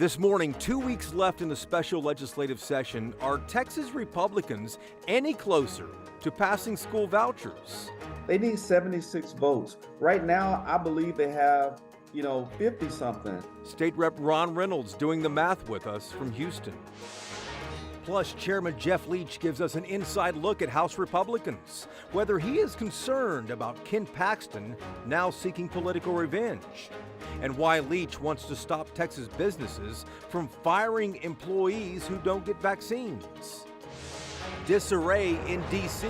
This morning, 2 weeks left in the special legislative session. Are Texas Republicans any closer to passing school vouchers? They need 76 votes. Right now, I believe they have, 50 something. State Rep Ron Reynolds doing the math with us from Houston. Plus, Chairman Jeff Leach gives us an inside look at House Republicans, whether he is concerned about Ken Paxton now seeking political revenge, and why Leach wants to stop Texas businesses from firing employees who don't get vaccines. Disarray in D.C.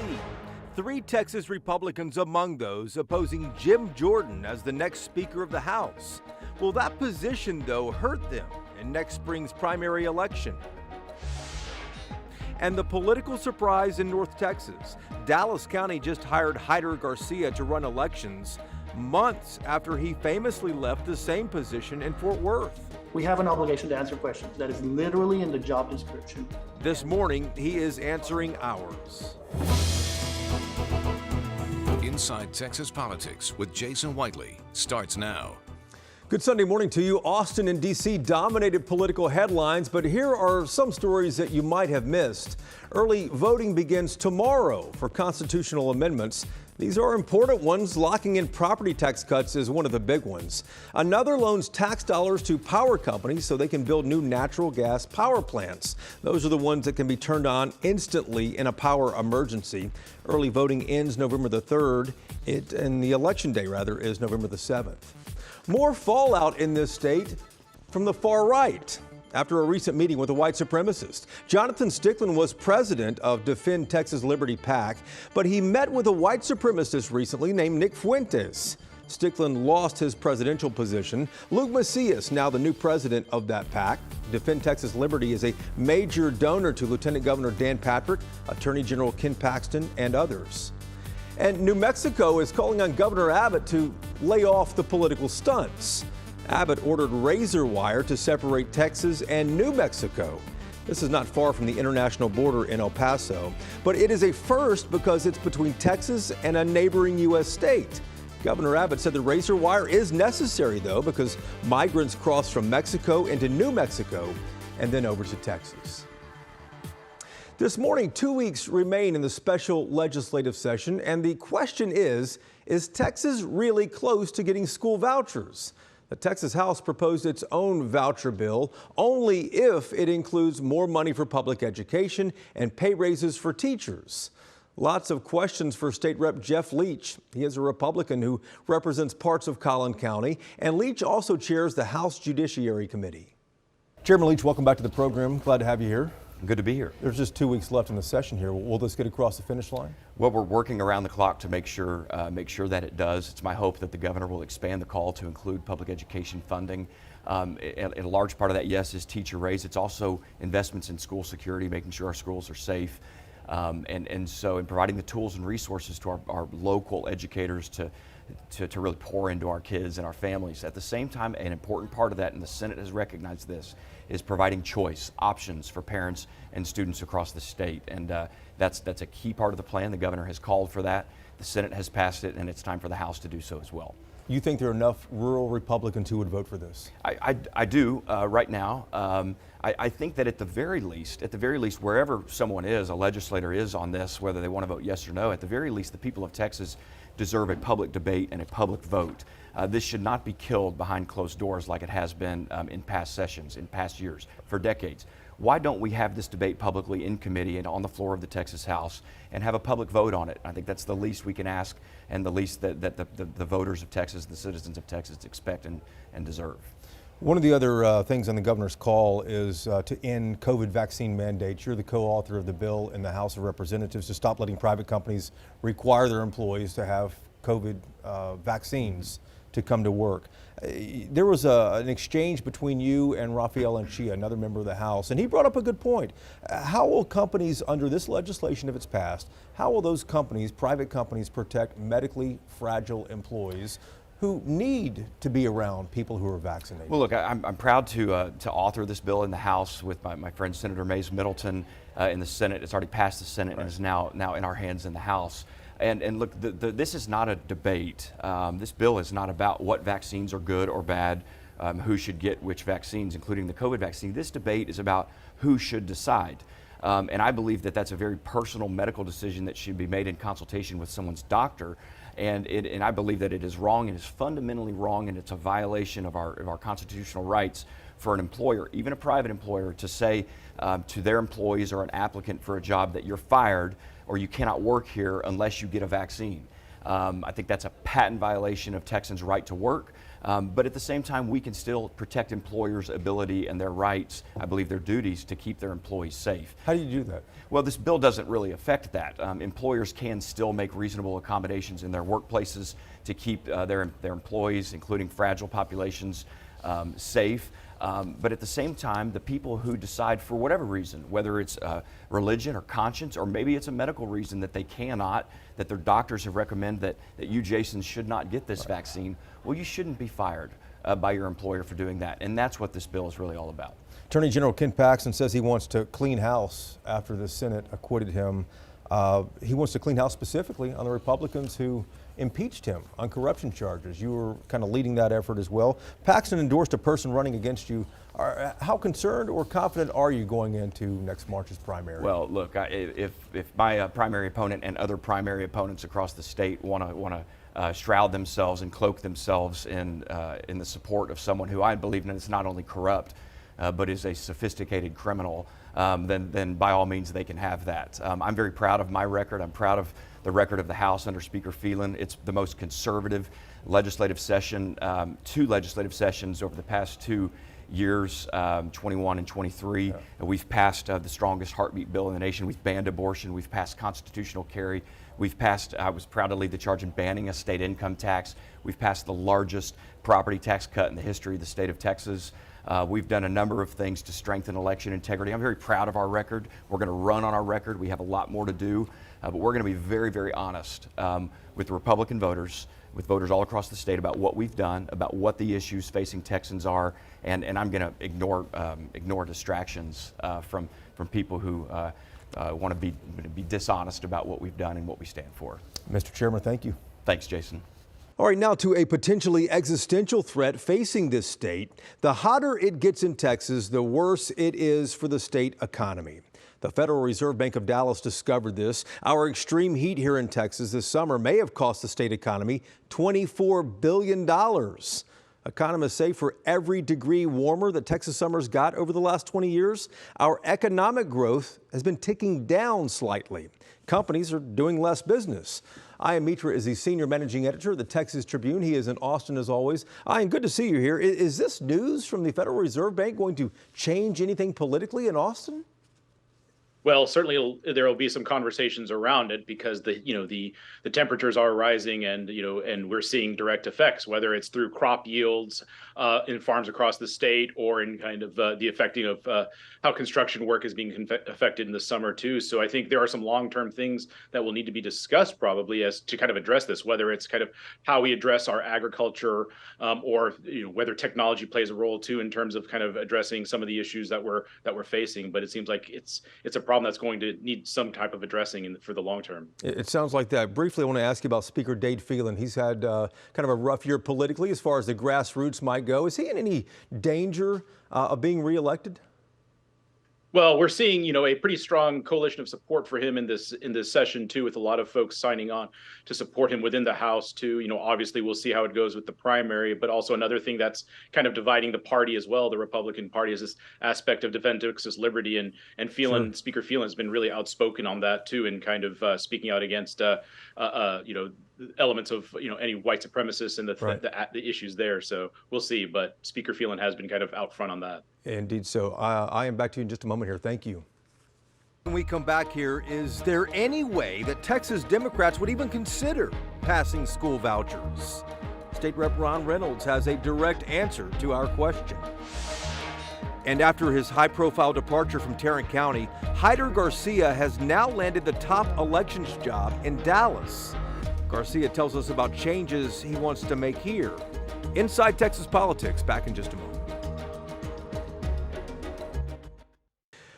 3 Texas Republicans among those opposing Jim Jordan as the next Speaker of the House. Will that position, though, hurt them in next spring's primary election? And the political surprise in North Texas. Dallas County just hired Hyder Garcia to run elections months after he famously left the same position in Fort Worth. We have an obligation to answer questions. That is literally in the job description. This morning, he is answering ours. Inside Texas Politics with Jason Whiteley starts now. Good Sunday morning to you. Austin and D.C. dominated political headlines, but here are some stories that you might have missed. Early voting begins tomorrow for constitutional amendments. These are important ones. Locking in property tax cuts is one of the big ones. Another loans tax dollars to power companies so they can build new natural gas power plants. Those are the ones that can be turned on instantly in a power emergency. Early voting ends November the 3rd, and the election day, is November the 7th. More fallout in this state from the far right after a recent meeting with a white supremacist. Jonathan Stickland was president of Defend Texas Liberty PAC, but he met with a white supremacist recently named Nick Fuentes. Stickland lost his presidential position. Luke Macias, now the new president of that PAC. Defend Texas Liberty is a major donor to Lieutenant Governor Dan Patrick, Attorney General Ken Paxton, and others. And New Mexico is calling on Governor Abbott to lay off the political stunts. Abbott ordered razor wire to separate Texas and New Mexico. This is not far from the international border in El Paso, but it is a first because it's between Texas and a neighboring U.S. state. Governor Abbott said the razor wire is necessary, though, because migrants cross from Mexico into New Mexico and then over to Texas. This morning, 2 weeks remain in the special legislative session, and the question is Texas really close to getting school vouchers? The Texas House proposed its own voucher bill only if it includes more money for public education and pay raises for teachers. Lots of questions for State Rep Jeff Leach. He is a Republican who represents parts of Collin County, and Leach also chairs the House Judiciary Committee. Chairman Leach, welcome back to the program. Glad to have you here. Good to be here. There's just 2 weeks left in the session here. Will this get across the finish line? Well, we're working around the clock to make sure that it does. It's my hope that the governor will expand the call to include public education funding. And a large part of that, yes, is teacher raise. It's also investments in school security, making sure our schools are safe. And so in providing the tools and resources to our local educators to really pour into our kids and our families. At the same time, an important part of that, and the Senate has recognized this, is providing choice, options for parents and students across the state. And that's a key part of the plan. The governor has called for that. The Senate has passed it, and it's time for the House to do so as well. You think there are enough rural Republicans who would vote for this? I do right now. I think that at the very least, wherever someone is, a legislator is on this, whether they want to vote yes or no, at the very least, the people of Texas deserve a public debate and a public vote. This should not be killed behind closed doors like it has been in past sessions, in past years, for decades. Why don't we have this debate publicly in committee and on the floor of the Texas House and have a public vote on it? I think that's the least we can ask and the least that the voters of Texas, the citizens of Texas expect and deserve. One of the other things on the governor's call is to end COVID vaccine mandates. You're the co-author of the bill in the House of Representatives to stop letting private companies require their employees to have COVID vaccines to come to work. There was an exchange between you and Rafael Anchia, another member of the House, and he brought up a good point. How will companies under this legislation, if it's passed, how will those companies, private companies, protect medically fragile employees who need to be around people who are vaccinated? Well, look, I'm proud to author this bill in the House with my friend Senator Mays Middleton in the Senate. It's already passed the Senate and is now in our hands in the House. And look, this is not a debate. This bill is not about what vaccines are good or bad who should get which vaccines, including the COVID vaccine. This debate is about who should decide. And I believe that that's a very personal medical decision that should be made in consultation with someone's doctor. And I believe that it is wrong, and it's fundamentally wrong, and it's a violation of our constitutional rights for an employer, even a private employer, to say to their employees or an applicant for a job that you're fired or you cannot work here unless you get a vaccine. I think that's a patent violation of Texans' right to work. But at the same time, we can still protect employers' ability and their rights, I believe their duties, to keep their employees safe. How do you do that? Well, this bill doesn't really affect that. Employers can still make reasonable accommodations in their workplaces to keep their employees, including fragile populations, safe. But at the same time, the people who decide for whatever reason, whether it's religion or conscience, or maybe it's a medical reason that they cannot, that their doctors have recommended that you, Jason, should not get this vaccine, well, you shouldn't be fired by your employer for doing that. And that's what this bill is really all about. Attorney General Ken Paxton says he wants to clean house after the Senate acquitted him. He wants to clean house specifically on the Republicans who impeached him on corruption charges. You were kind of leading that effort as well. Paxton endorsed a person running against you. How concerned or confident are you going into next March's primary? Well, look, if my primary opponent and other primary opponents across the state want to shroud themselves and cloak themselves in the support of someone who I believe is not only corrupt, but is a sophisticated criminal, then by all means they can have that. I'm very proud of my record. I'm proud of the record of the House under Speaker Phelan. It's the most conservative legislative session, 2 legislative sessions over the past 2 years, 21 and 23. Yeah. We've passed the strongest heartbeat bill in the nation. We've banned abortion. We've passed constitutional carry. We've passed, I was proud to lead the charge in banning a state income tax. We've passed the largest property tax cut in the history of the state of Texas. We've done a number of things to strengthen election integrity. I'm very proud of our record. We're going to run on our record. We have a lot more to do, but we're going to be very, very honest with the Republican voters, with voters all across the state about what we've done, about what the issues facing Texans are, and I'm going to ignore distractions from people who want to be dishonest about what we've done and what we stand for. Mr. Chairman, thank you. Thanks, Jason. All right, now to a potentially existential threat facing this state. The hotter it gets in Texas, the worse it is for the state economy. The Federal Reserve Bank of Dallas discovered this. Our extreme heat here in Texas this summer may have cost the state economy $24 billion. Economists say for every degree warmer that Texas summers got over the last 20 years, our economic growth has been ticking down slightly. Companies are doing less business. Ian Mitra is the senior managing editor of the Texas Tribune. He is in Austin as always. Ian, good to see you here. Is this news from the Federal Reserve Bank going to change anything politically in Austin? Well, certainly there will be some conversations around it because the temperatures are rising and we're seeing direct effects, whether it's through crop yields in farms across the state or in kind of the affecting of how construction work is being affected in the summer too. So I think there are some long-term things that will need to be discussed probably as to kind of address this, whether it's kind of how we address our agriculture or whether technology plays a role too in terms of kind of addressing some of the issues that we're facing. But it seems like it's a problem that's going to need some type of addressing for the long term. It sounds like that. Briefly, I want to ask you about Speaker Dade Phelan. He's had kind of a rough year politically as far as the grassroots might go. Is he in any danger of being reelected? Well, we're seeing, a pretty strong coalition of support for him in this session too, with a lot of folks signing on to support him within the House too. Obviously we'll see how it goes with the primary, but also another thing that's kind of dividing the party as well, the Republican Party, is this aspect of defend Texas liberty, and Phelan, sure. Speaker Phelan has been really outspoken on that too, and kind of speaking out against elements of any white supremacists and the issues there. So we'll see, but Speaker Phelan has been kind of out front on that. Indeed so. I am back to you in just a moment here. Thank you. When we come back here, is there any way that Texas Democrats would even consider passing school vouchers? State Rep Ron Reynolds has a direct answer to our question. And after his high-profile departure from Tarrant County, Hyder Garcia has now landed the top elections job in Dallas. Garcia tells us about changes he wants to make here. Inside Texas Politics, back in just a moment.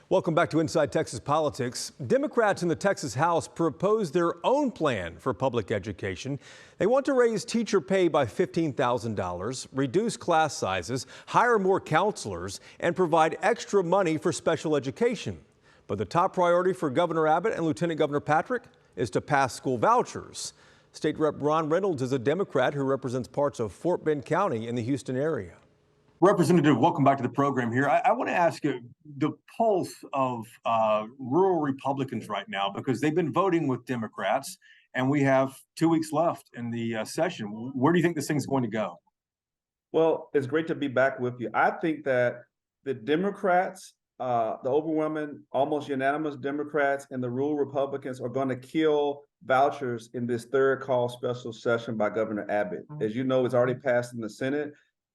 Welcome back to Inside Texas Politics. Democrats in the Texas House proposed their own plan for public education. They want to raise teacher pay by $15,000, reduce class sizes, hire more counselors, and provide extra money for special education. But the top priority for Governor Abbott and Lieutenant Governor Patrick is to pass school vouchers. State Rep Ron Reynolds is a Democrat who represents parts of Fort Bend County in the Houston area. Representative, welcome back to the program here. I want to ask you the pulse of rural Republicans right now, because they've been voting with Democrats and we have 2 weeks left in the session. Where do you think this thing's going to go? Well, it's great to be back with you. I think that the Democrats, the overwhelming, almost unanimous Democrats and the rural Republicans are going to kill vouchers in this third call special session by Governor Abbott. As you know, it's already passed in the Senate.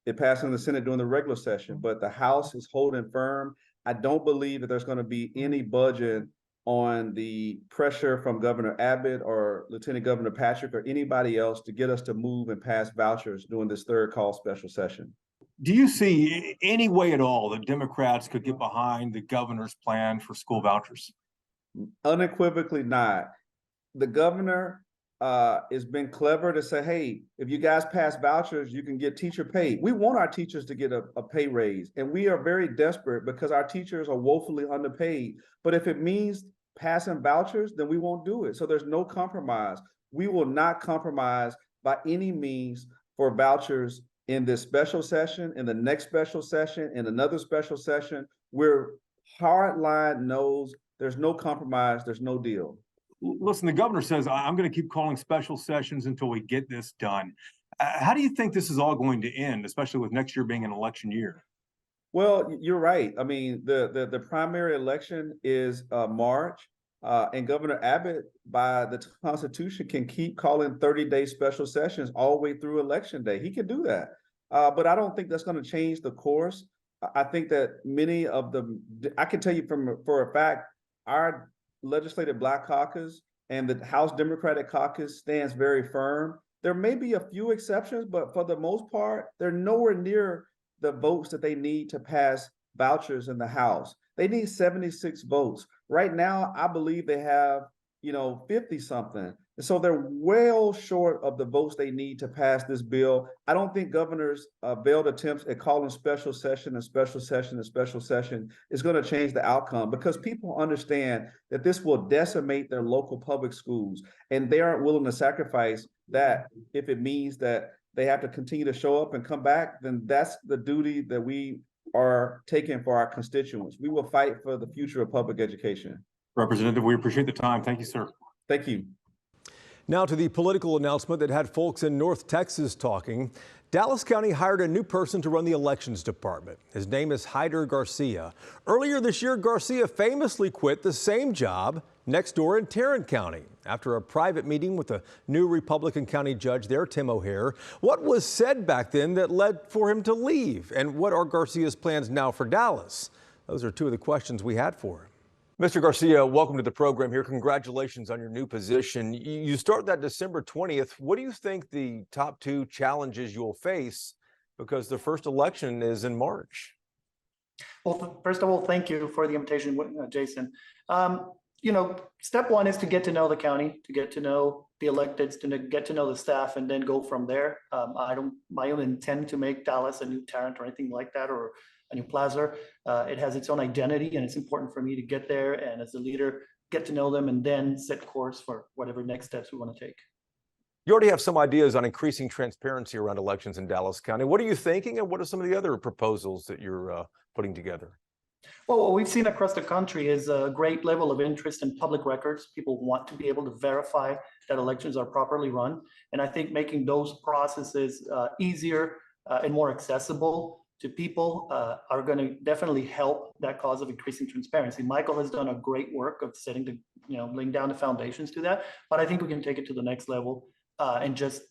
It passed in the Senate during the regular session, but the House is holding firm. I don't believe that there's going to be any budget on the pressure from Governor Abbott or Lieutenant Governor Patrick or anybody else to get us to move and pass vouchers during this third call special session. Do you see any way at all that Democrats could get behind the governor's plan for school vouchers? Unequivocally not. The governor has been clever to say, hey, if you guys pass vouchers, you can get teacher pay. We want our teachers to get a pay raise, and we are very desperate because our teachers are woefully underpaid. But if it means passing vouchers, then we won't do it. So there's no compromise. We will not compromise by any means for vouchers in this special session, in the next special session, in another special session. We're hard line nose. There's no compromise. There's no deal. Listen, the governor says, I'm going to keep calling special sessions until we get this done. How do you think this is all going to end, especially with next year being an election year? Well, you're right. I mean, the primary election is March, and Governor Abbott, by the Constitution, can keep calling 30-day special sessions all the way through Election Day. He can do that. But I don't think that's going to change the course. I think that many of I can tell you for a fact, our Legislative Black Caucus and the House Democratic Caucus stands very firm. There may be a few exceptions, but for the most part, they're nowhere near the votes that they need to pass vouchers in the House. They need 76 votes. Right now, I believe they have, 50 something. And so they're well short of the votes they need to pass this bill. I don't think governors' veiled attempts at calling special session and special session and special session is going to change the outcome, because people understand that this will decimate their local public schools, and they aren't willing to sacrifice that. If it means that they have to continue to show up and come back, then that's the duty that we are taking for our constituents. We will fight for the future of public education. Representative, we appreciate the time. Thank you, sir. Thank you. Now to the political announcement that had folks in North Texas talking. Dallas County hired a new person to run the elections department. His name is Hyder Garcia. Earlier this year, Garcia famously quit the same job next door in Tarrant County after a private meeting with a new Republican county judge there, Tim O'Hare. What was said back then that led for him to leave? And what are Garcia's plans now for Dallas? Those are two of the questions we had for him. Mr. Garcia, welcome to the program here. Congratulations on your new position. You start that December 20th. What do you think the top two challenges you'll face, because the first election is in March? Well, first of all, thank you for the invitation, Jason. Step one is to get to know the county, to get to know the electeds, to get to know the staff, and then go from there. I don't intend to make Dallas a new Tarrant or anything like that, or a new plaza. It has its own identity, and it's important for me to get there and, as a leader, get to know them and then set course for whatever next steps we want to take. You already have some ideas on increasing transparency around elections in Dallas County. What are you thinking, and what are some of the other proposals that you're putting together? Well, what we've seen across the country is a great level of interest in public records. People want to be able to verify that elections are properly run. And I think making those processes easier and more accessible to people are going to definitely help that cause of increasing transparency. Michael has done a great work of laying down the foundations to that, but I think we can take it to the next level and just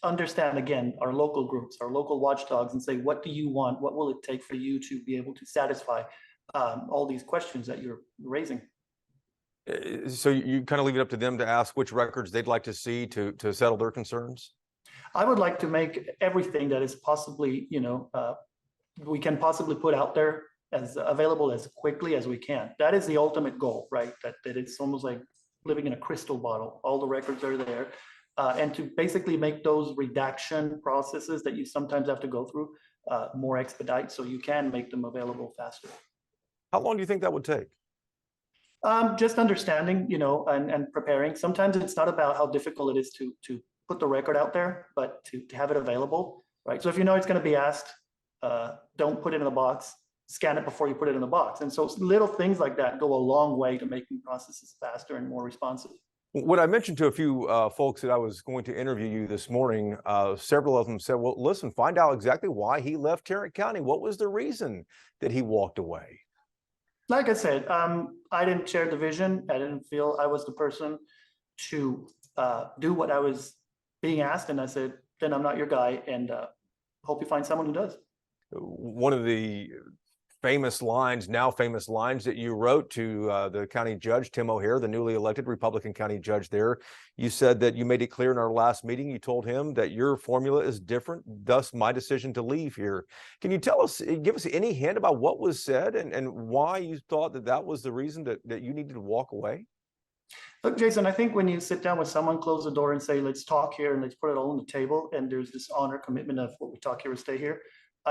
understand, again, our local groups, our local watchdogs, and say, what do you want? What will it take for you to be able to satisfy all these questions that you're raising? So you kind of leave it up to them to ask which records they'd like to see to settle their concerns? I would like to make everything that is possibly, we can possibly put out there as available as quickly as we can. That is the ultimate goal, right? That it's almost like living in a crystal bottle. All the records are there. And to basically make those redaction processes that you sometimes have to go through more expedite, so you can make them available faster. How long do you think that would take? Just understanding, and preparing. Sometimes it's not about how difficult it is to put the record out there, but to have it available, right? So if you know it's going to be asked, don't put it in a box, scan it before you put it in the box. And so little things like that go a long way to making processes faster and more responsive. When I mentioned to a few folks that I was going to interview you this morning, several of them said, well, listen, find out exactly why he left Tarrant County. What was the reason that he walked away? Like I said, I didn't share the vision. I didn't feel I was the person to do what I was being asked. And I said, then I'm not your guy, and hope you find someone who does. One of the now famous lines that you wrote to the county judge, Tim O'Hare, the newly elected Republican county judge there, you said that you made it clear in our last meeting, you told him that your formula is different, thus my decision to leave here. Can you give us any hint about what was said and why you thought that was the reason that you needed to walk away? Look, Jason, I think when you sit down with someone, close the door and say, let's talk here and let's put it all on the table, and there's this honor commitment of what we talk here will stay here,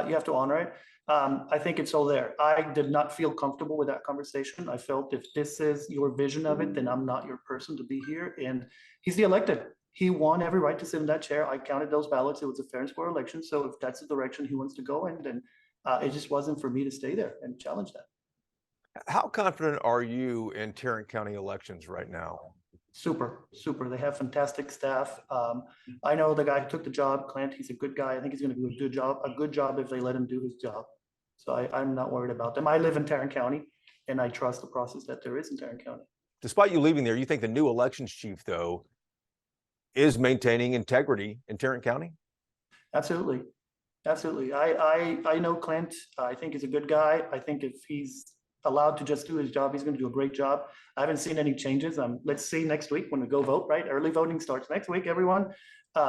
you have to honor it. I think it's all there. I did not feel comfortable with that conversation. I felt if this is your vision of it, then I'm not your person to be here. And he's the elected. He won every right to sit in that chair. I counted those ballots. It was a fair and square election. So if that's the direction he wants to go in, then it just wasn't for me to stay there and challenge that. How confident are you in Tarrant County elections right now? Super. They have fantastic staff. I know the guy who took the job, Clint. He's a good guy. I think he's going to do a good job if they let him do his job. So I'm not worried about them. I live in Tarrant County, and I trust the process that there is in Tarrant County. Despite you leaving there, you think the new elections chief, though, is maintaining integrity in Tarrant County? Absolutely. I know Clint. I think he's a good guy. I think if he's allowed to just do his job, he's going to do a great job. I haven't seen any changes. Let's see next week when we go vote, right? Early voting starts next week, everyone.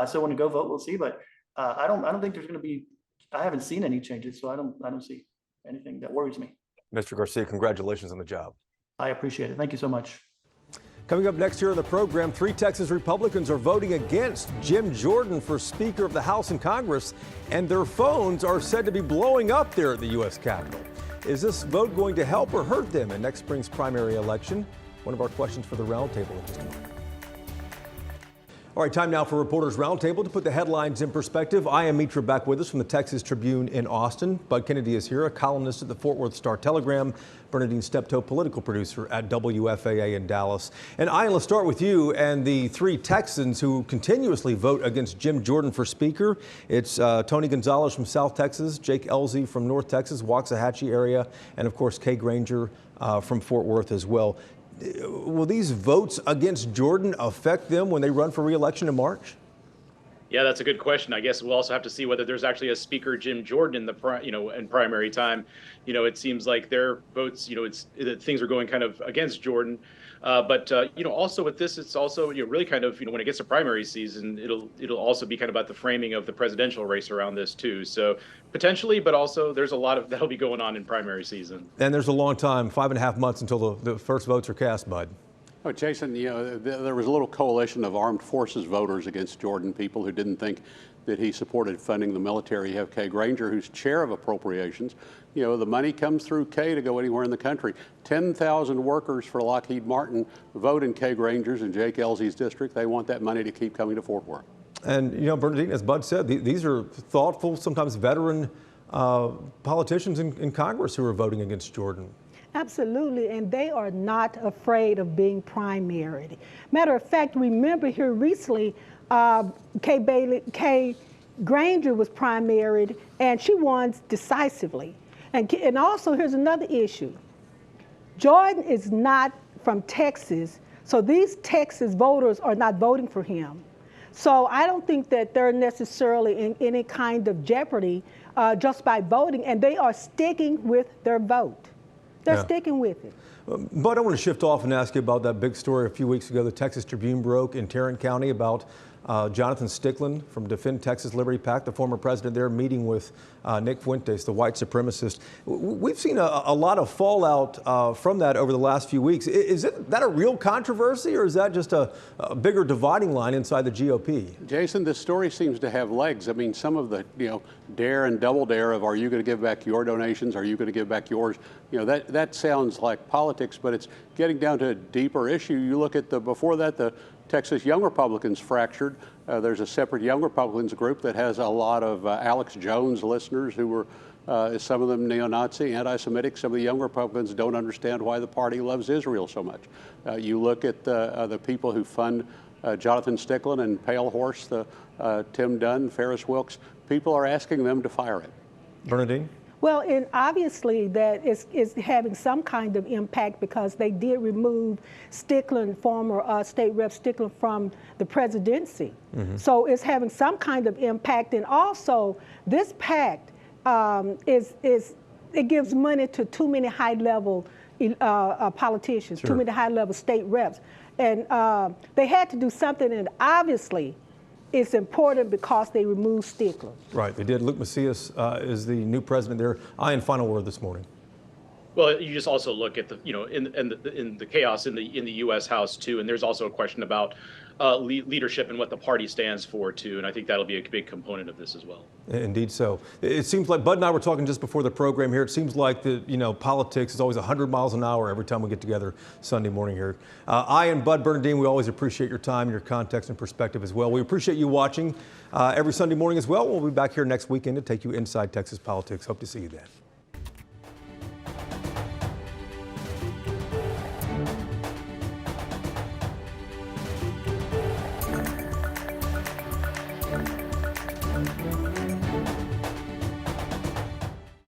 So when we go vote, we'll see. But I don't think there's going to be, I haven't seen any changes. So I don't see anything that worries me. Mr. Garcia, congratulations on the job. I appreciate it. Thank you so much. Coming up next here on the program, 3 Texas Republicans are voting against Jim Jordan for Speaker of the House and Congress, and their phones are said to be blowing up there at the U.S. Capitol. Is this vote going to help or hurt them in next spring's primary election? One of our questions for the roundtable in just a moment. All right, time now for Reporters Roundtable to put the headlines in perspective. I am Mitra, back with us from the Texas Tribune in Austin. Bud Kennedy is here, a columnist at the Fort Worth Star-Telegram. Bernadine Steptoe, political producer at WFAA in Dallas. And Ian, let's start with you and the 3 Texans who continuously vote against Jim Jordan for Speaker. It's Tony Gonzalez from South Texas, Jake Elzy from North Texas, Waxahachie area, and of course Kay Granger from Fort Worth as well. Will these votes against Jordan affect them when they run for re-election in March? Yeah, that's a good question. I guess we'll also have to see whether there's actually a Speaker Jim Jordan in the in primary time. It seems like their votes, things are going kind of against Jordan. But also with this, it's also really kind of when it gets to primary season, it'll also be kind of about the framing of the presidential race around this too. So potentially, but also there's a lot of that'll be going on in primary season. And there's a long time, 5.5 months until the first votes are cast, Bud. Oh, Jason, there was a little coalition of armed forces voters against Jordan, people who didn't think that he supported funding the military. You have Kay Granger, who's chair of appropriations. The money comes through Kay to go anywhere in the country. 10,000 workers for Lockheed Martin vote in Kay Granger's and Jake Elzy's district. They want that money to keep coming to Fort Worth. And, Bernadine, as Bud said, these are thoughtful, sometimes veteran politicians in Congress who are voting against Jordan. Absolutely, and they are not afraid of being primaried. Matter of fact, remember here recently, Kay Granger was primaried, and she won decisively. And also, here's another issue. Jordan is not from Texas, so these Texas voters are not voting for him. So I don't think that they're necessarily in any kind of jeopardy just by voting, and they are sticking with their vote. They're sticking with it. But I want to shift off and ask you about that big story a few weeks ago. The Texas Tribune broke in Tarrant County about Jonathan Stickland from Defend Texas Liberty PAC, the former president there, meeting with Nick Fuentes, the white supremacist. We've seen a lot of fallout from that over the last few weeks. Is that a real controversy, or is that just a bigger dividing line inside the GOP? Jason, this story seems to have legs. I mean, some of the, dare and double dare of, are you going to give back your donations? Are you going to give back yours? That sounds like politics, but it's getting down to a deeper issue. You look at before that, the Texas Young Republicans fractured. There's a separate Young Republicans group that has a lot of Alex Jones listeners who were, some of them neo-Nazi, anti-Semitic. Some of the Young Republicans don't understand why the party loves Israel so much. You look at the people who fund Jonathan Stickland and Pale Horse, Tim Dunn, Ferris Wilks. People are asking them to fire it. Bernadine? Well, and obviously that is having some kind of impact because they did remove Stickland, former State Rep Stickland, from the presidency. So it's having some kind of impact. And also, this pact it gives money to too many high-level politicians, too many high-level state reps. And they had to do something, and obviously, it's important because they removed Stickland. Right, they did. Luke Macias is the new president there. Ian, final word this morning. Well, you just also look at the, in the chaos in the U.S. House too, and there's also a question about leadership and what the party stands for too, and I think that'll be a big component of this as well. Indeed, so it seems like Bud and I were talking just before the program here. It seems like politics is always 100 miles an hour every time we get together Sunday morning here. Ian, Bud, Bernadine, we always appreciate your time, your context, and perspective as well. We appreciate you watching every Sunday morning as well. We'll be back here next weekend to take you inside Texas politics. Hope to see you then.